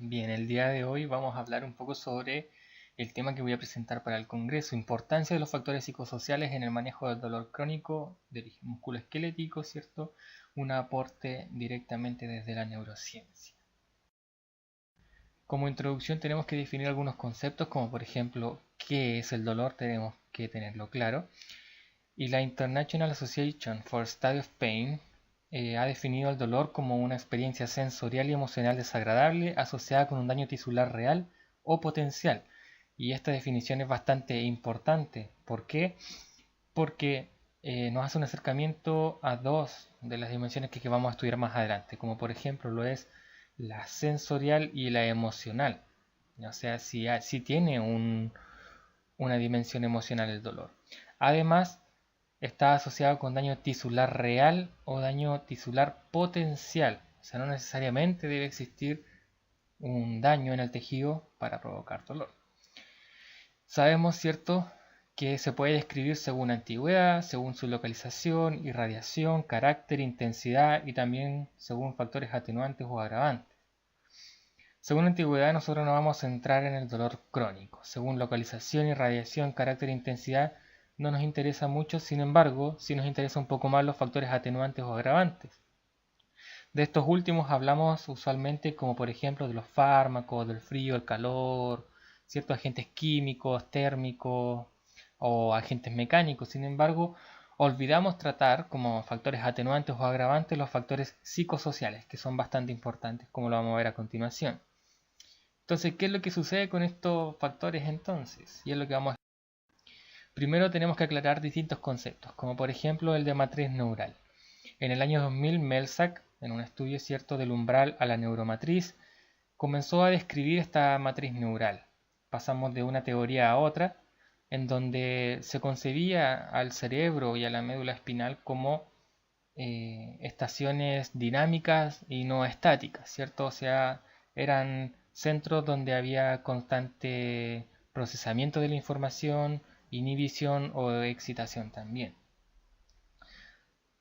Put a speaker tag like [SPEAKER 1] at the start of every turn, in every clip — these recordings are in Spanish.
[SPEAKER 1] Bien, el día de hoy vamos a hablar un poco sobre el tema que voy a presentar para el Congreso: importancia de los factores psicosociales en el manejo del dolor crónico de origen musculoesquelético, ¿cierto? Un aporte directamente desde la neurociencia. Como introducción tenemos que definir algunos conceptos, como por ejemplo, ¿qué es el dolor? Tenemos que tenerlo claro. Y la International Association for Study of Pain ha definido el dolor como una experiencia sensorial y emocional desagradable asociada con un daño tisular real o potencial. Y esta definición es bastante importante. ¿Por qué? Porque nos hace un acercamiento a dos de las dimensiones que vamos a estudiar más adelante, como por ejemplo lo es la sensorial y la emocional. O sea, si tiene una dimensión emocional el dolor. Además, está asociado con daño tisular real o daño tisular potencial. O sea, no necesariamente debe existir un daño en el tejido para provocar dolor. Sabemos, ¿cierto?, que se puede describir según antigüedad, según su localización, irradiación, carácter, intensidad y también según factores atenuantes o agravantes. Según antigüedad, nosotros nos vamos a centrar en el dolor crónico. Según localización, irradiación, carácter e intensidad, no nos interesa mucho. Sin embargo, sí nos interesa un poco más los factores atenuantes o agravantes. De estos últimos hablamos usualmente como por ejemplo de los fármacos, del frío, el calor, ciertos agentes químicos, térmicos o agentes mecánicos. Sin embargo, olvidamos tratar como factores atenuantes o agravantes los factores psicosociales, que son bastante importantes, como lo vamos a ver a continuación. Entonces, ¿qué es lo que sucede con estos factores entonces? Y es lo que vamos a... Primero tenemos que aclarar distintos conceptos, como por ejemplo el de matriz neural. En el año 2000, Melzack, en un estudio cierto del umbral a la neuromatriz, comenzó a describir esta matriz neural. Pasamos de una teoría a otra, en donde se concebía al cerebro y a la médula espinal como estaciones dinámicas y no estáticas, ¿cierto? O sea, eran centros donde había constante procesamiento de la información, inhibición o excitación también.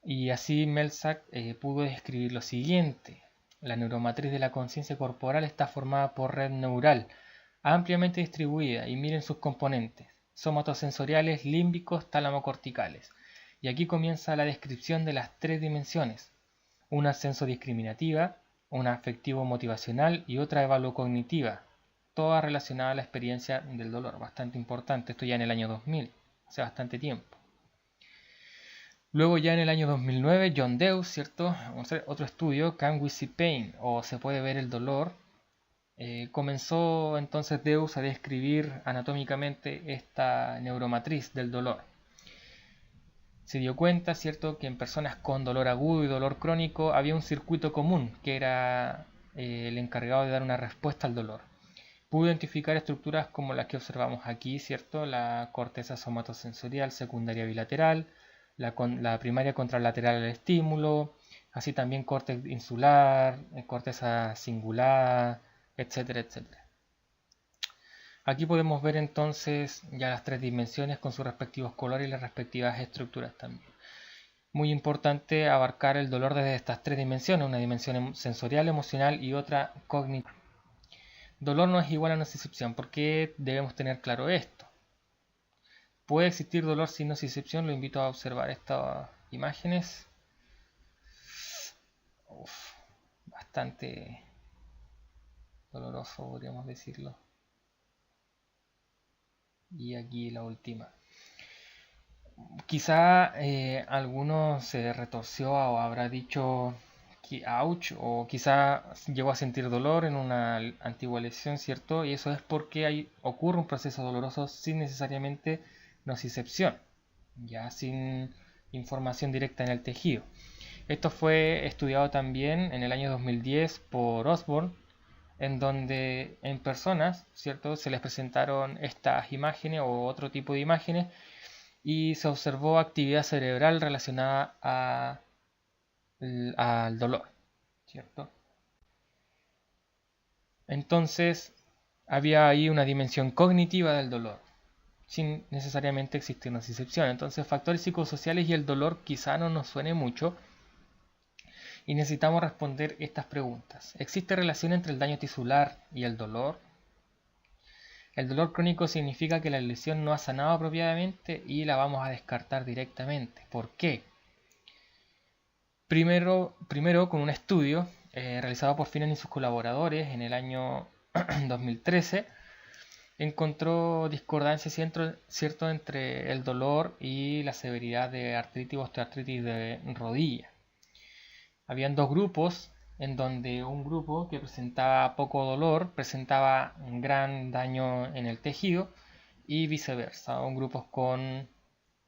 [SPEAKER 1] Y así Melzack pudo describir lo siguiente: la neuromatriz de la conciencia corporal está formada por red neural ampliamente distribuida, y miren sus componentes: somatosensoriales, límbicos, tálamo-corticales. Y aquí comienza la descripción de las tres dimensiones: una sensodiscriminativa, una afectivo-motivacional y otra evaluocognitiva, todas relacionadas a la experiencia del dolor. Bastante importante, esto ya en el año 2000, hace bastante tiempo. Luego ya en el año 2009, John Dewey, ¿cierto?, vamos a hacer otro estudio, Can We See Pain? O ¿se puede ver el dolor? Comenzó entonces Dewey a describir anatómicamente esta neuromatriz del dolor. Se dio cuenta, ¿cierto?, que en personas con dolor agudo y dolor crónico había un circuito común que era el encargado de dar una respuesta al dolor. Pudo identificar estructuras como las que observamos aquí, ¿cierto?, la corteza somatosensorial secundaria bilateral, la primaria contralateral al estímulo, así también córtex insular, corteza cingulada, etcétera, etcétera. Aquí podemos ver entonces ya las tres dimensiones con sus respectivos colores y las respectivas estructuras también. Muy importante abarcar el dolor desde estas tres dimensiones: una dimensión sensorial, emocional y otra cognitiva. Dolor no es igual a nocicepción. ¿Por qué debemos tener claro esto? ¿Puede existir dolor sin nocicepción? Lo invito a observar estas imágenes. Bastante doloroso, podríamos decirlo. Y aquí la última. Quizá alguno se retorció o habrá dicho ouch, o quizá llegó a sentir dolor en una antigua lesión, ¿cierto? Y eso es porque ocurre un proceso doloroso sin necesariamente nocicepción, ya sin información directa en el tejido. Esto fue estudiado también en el año 2010 por Osborne, en donde en personas, ¿cierto?, se les presentaron estas imágenes o otro tipo de imágenes y se observó actividad cerebral relacionada al dolor, ¿cierto? Entonces había ahí una dimensión cognitiva del dolor, sin necesariamente existir nocicepción. Entonces, factores psicosociales y el dolor quizá no nos suene mucho, y necesitamos responder estas preguntas. ¿Existe relación entre el daño tisular y el dolor? El dolor crónico significa que la lesión no ha sanado apropiadamente y la vamos a descartar directamente. ¿Por qué? Primero con un estudio realizado por Finan y sus colaboradores en el año 2013, encontró discordancia cierto entre el dolor y la severidad de artritis o osteoartritis de rodilla. Habían dos grupos, en donde un grupo que presentaba poco dolor presentaba un gran daño en el tejido y viceversa, un grupo con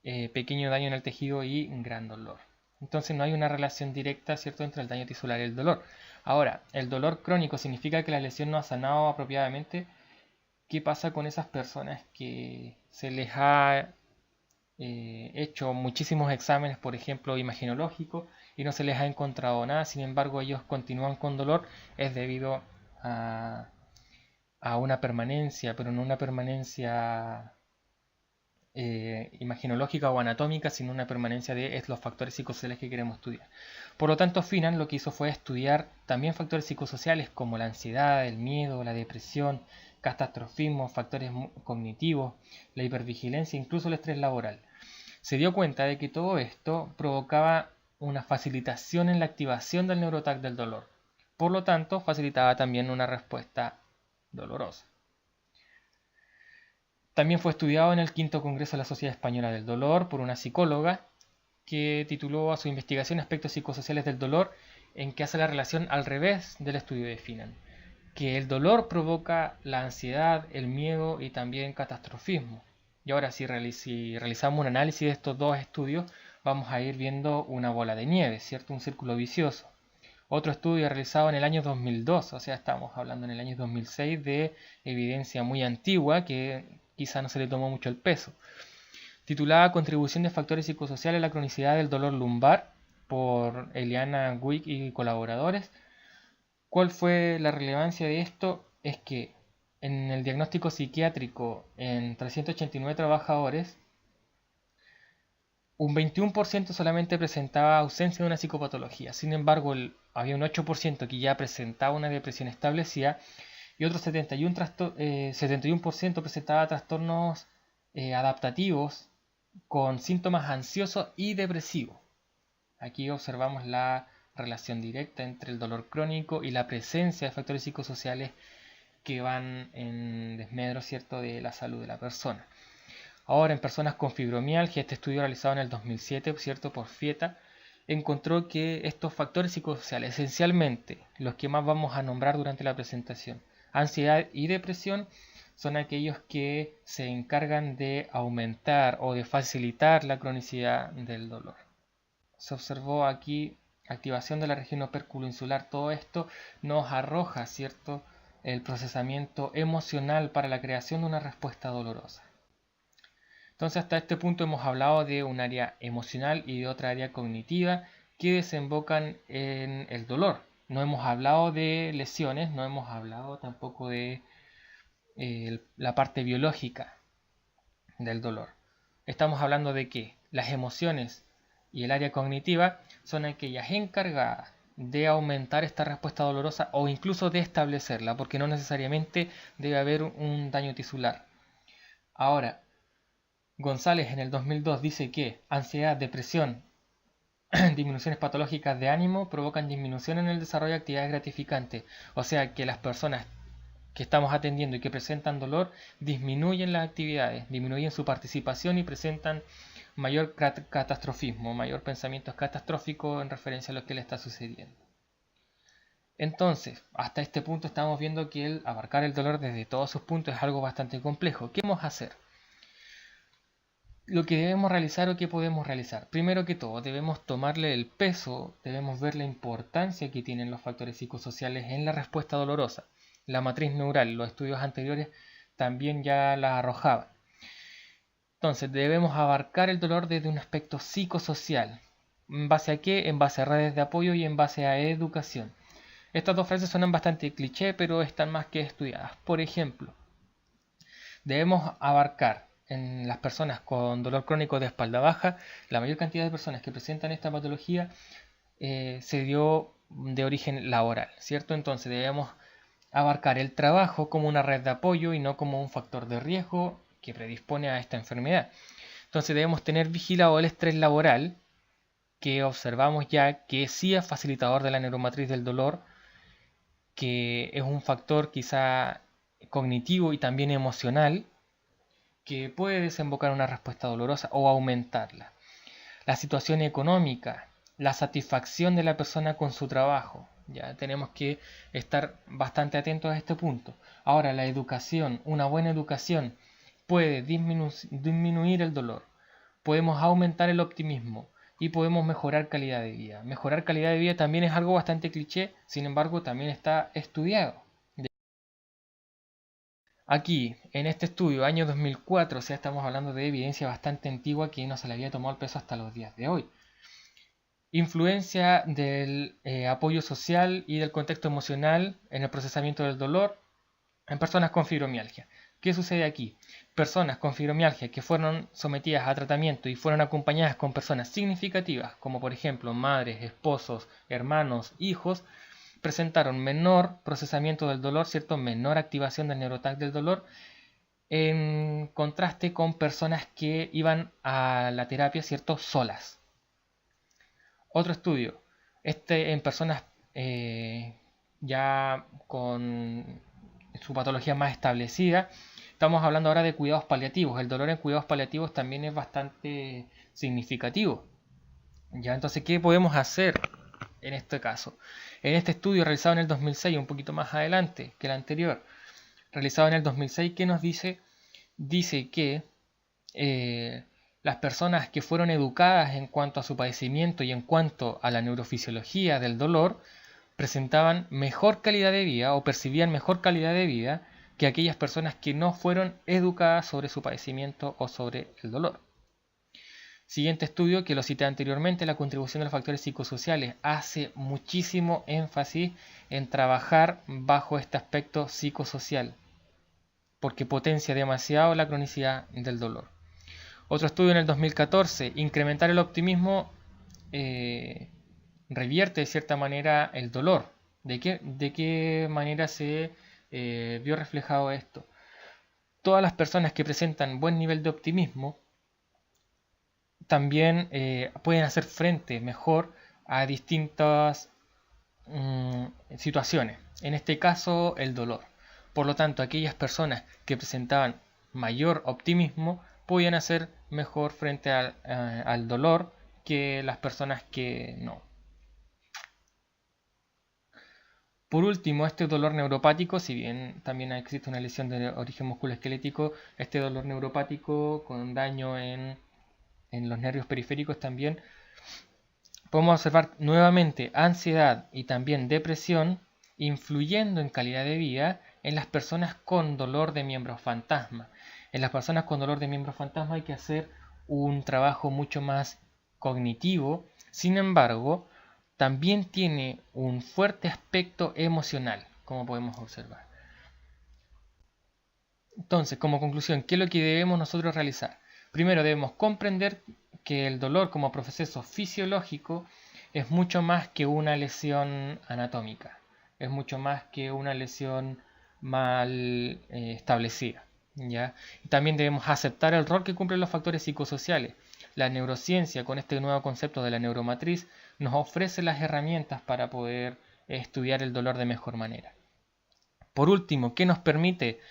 [SPEAKER 1] pequeño daño en el tejido y un gran dolor. Entonces no hay una relación directa, ¿cierto?, entre el daño tisular y el dolor. Ahora, el dolor crónico significa que la lesión no ha sanado apropiadamente. ¿Qué pasa con esas personas que se les ha hecho muchísimos exámenes, por ejemplo, imagenológicos, y no se les ha encontrado nada? Sin embargo, ellos continúan con dolor. Es debido a una permanencia, pero no una permanencia imagenológica o anatómica, sino una permanencia de los factores psicosociales que queremos estudiar. Por lo tanto, Finan lo que hizo fue estudiar también factores psicosociales como la ansiedad, el miedo, la depresión, catastrofismo, factores cognitivos, la hipervigilancia, incluso el estrés laboral. Se dio cuenta de que todo esto provocaba una facilitación en la activación del neuroTAC del dolor. Por lo tanto, facilitaba también una respuesta dolorosa. También fue estudiado en el quinto Congreso de la Sociedad Española del Dolor por una psicóloga que tituló a su investigación Aspectos psicosociales del dolor, en que hace la relación al revés del estudio de Finan, que el dolor provoca la ansiedad, el miedo y también catastrofismo. Y ahora si realizamos un análisis de estos dos estudios, vamos a ir viendo una bola de nieve, ¿cierto? Un círculo vicioso. Otro estudio realizado en el año 2002, o sea, estamos hablando en el año 2006 de evidencia muy antigua que quizá no se le tomó mucho el peso, titulada Contribución de factores psicosociales a la cronicidad del dolor lumbar, por Eliana Wick y colaboradores. ¿Cuál fue la relevancia de esto? Es que en el diagnóstico psiquiátrico en 389 trabajadores, un 21% solamente presentaba ausencia de una psicopatología. Sin embargo, había un 8% que ya presentaba una depresión establecida y otro 71% presentaba trastornos adaptativos con síntomas ansiosos y depresivos. Aquí observamos la relación directa entre el dolor crónico y la presencia de factores psicosociales que van en desmedro, ¿cierto?, de la salud de la persona. Ahora, en personas con fibromialgia, este estudio realizado en el 2007, ¿cierto?, por Fieta, encontró que estos factores psicosociales, esencialmente los que más vamos a nombrar durante la presentación, ansiedad y depresión, son aquellos que se encargan de aumentar o de facilitar la cronicidad del dolor. Se observó aquí activación de la región opérculo insular. Todo esto nos arroja, ¿cierto?, el procesamiento emocional para la creación de una respuesta dolorosa. Entonces, hasta este punto hemos hablado de un área emocional y de otra área cognitiva que desembocan en el dolor. No hemos hablado de lesiones, no hemos hablado tampoco de la parte biológica del dolor. Estamos hablando de que las emociones y el área cognitiva son aquellas encargadas de aumentar esta respuesta dolorosa o incluso de establecerla, porque no necesariamente debe haber un daño tisular. Ahora, González en el 2002 dice que ansiedad, depresión, disminuciones patológicas de ánimo provocan disminución en el desarrollo de actividades gratificantes. O sea que las personas que estamos atendiendo y que presentan dolor disminuyen las actividades, disminuyen su participación y presentan mayor catastrofismo, mayor pensamiento catastrófico en referencia a lo que le está sucediendo. Entonces, hasta este punto estamos viendo que el abarcar el dolor desde todos sus puntos es algo bastante complejo. ¿Qué vamos a hacer? Lo que debemos realizar o qué podemos realizar. Primero que todo, debemos tomarle el peso, debemos ver la importancia que tienen los factores psicosociales en la respuesta dolorosa. La matriz neural, los estudios anteriores también ya la arrojaban. Entonces, debemos abarcar el dolor desde un aspecto psicosocial. ¿En base a qué? En base a redes de apoyo y en base a educación. Estas dos frases suenan bastante cliché, pero están más que estudiadas. Por ejemplo, debemos abarcar en las personas con dolor crónico de espalda baja, la mayor cantidad de personas que presentan esta patología se dio de origen laboral, ¿cierto? Entonces debemos abarcar el trabajo como una red de apoyo y no como un factor de riesgo que predispone a esta enfermedad. Entonces debemos tener vigilado el estrés laboral, que observamos ya que sí es facilitador de la neuromatriz del dolor, que es un factor quizá cognitivo y también emocional, que puede desembocar en una respuesta dolorosa o aumentarla. La situación económica, la satisfacción de la persona con su trabajo. Ya tenemos que estar bastante atentos a este punto. Ahora, la educación, una buena educación puede disminuir el dolor. Podemos aumentar el optimismo y podemos mejorar calidad de vida. Mejorar calidad de vida también es algo bastante cliché, sin embargo también está estudiado. Aquí, en este estudio, año 2004, o sea, estamos hablando de evidencia bastante antigua que no se le había tomado el peso hasta los días de hoy. Influencia del apoyo social y del contexto emocional en el procesamiento del dolor en personas con fibromialgia. ¿Qué sucede aquí? Personas con fibromialgia que fueron sometidas a tratamiento y fueron acompañadas con personas significativas, como por ejemplo madres, esposos, hermanos, hijos, presentaron menor procesamiento del dolor, ¿cierto? Menor activación del neuroTAC del dolor, en contraste con personas que iban a la terapia, ¿cierto? Solas. Otro estudio, en personas ya con su patología más establecida. Estamos hablando ahora de cuidados paliativos. El dolor en cuidados paliativos también es bastante significativo. Ya, entonces, ¿qué podemos hacer en este caso? En este estudio realizado en el 2006, un poquito más adelante que el anterior, realizado en el 2006, ¿qué nos dice? Dice que las personas que fueron educadas en cuanto a su padecimiento y en cuanto a la neurofisiología del dolor presentaban mejor calidad de vida o percibían mejor calidad de vida que aquellas personas que no fueron educadas sobre su padecimiento o sobre el dolor. Siguiente estudio, que lo cité anteriormente, la contribución de los factores psicosociales hace muchísimo énfasis en trabajar bajo este aspecto psicosocial, porque potencia demasiado la cronicidad del dolor. Otro estudio en el 2014, incrementar el optimismo revierte de cierta manera el dolor. ¿De qué manera se vio reflejado esto? Todas las personas que presentan buen nivel de optimismo también pueden hacer frente mejor a distintas situaciones. En este caso, el dolor. Por lo tanto, aquellas personas que presentaban mayor optimismo podían hacer mejor frente al dolor que las personas que no. Por último, este dolor neuropático, si bien también existe una lesión de origen musculoesquelético, este dolor neuropático con daño en los nervios periféricos también, podemos observar nuevamente ansiedad y también depresión influyendo en calidad de vida en las personas con dolor de miembros fantasma. En las personas con dolor de miembros fantasma hay que hacer un trabajo mucho más cognitivo, sin embargo, también tiene un fuerte aspecto emocional, como podemos observar. Entonces, como conclusión, ¿qué es lo que debemos nosotros realizar? Primero debemos comprender que el dolor como proceso fisiológico es mucho más que una lesión anatómica, es mucho más que una lesión mal establecida. ¿Ya? Y también debemos aceptar el rol que cumplen los factores psicosociales. La neurociencia, con este nuevo concepto de la neuromatriz, nos ofrece las herramientas para poder estudiar el dolor de mejor manera. Por último, ¿qué nos permite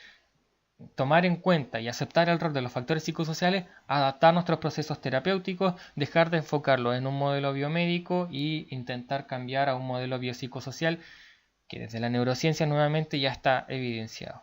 [SPEAKER 1] tomar en cuenta y aceptar el rol de los factores psicosociales? Adaptar nuestros procesos terapéuticos, dejar de enfocarlo en un modelo biomédico e intentar cambiar a un modelo biopsicosocial que desde la neurociencia nuevamente ya está evidenciado.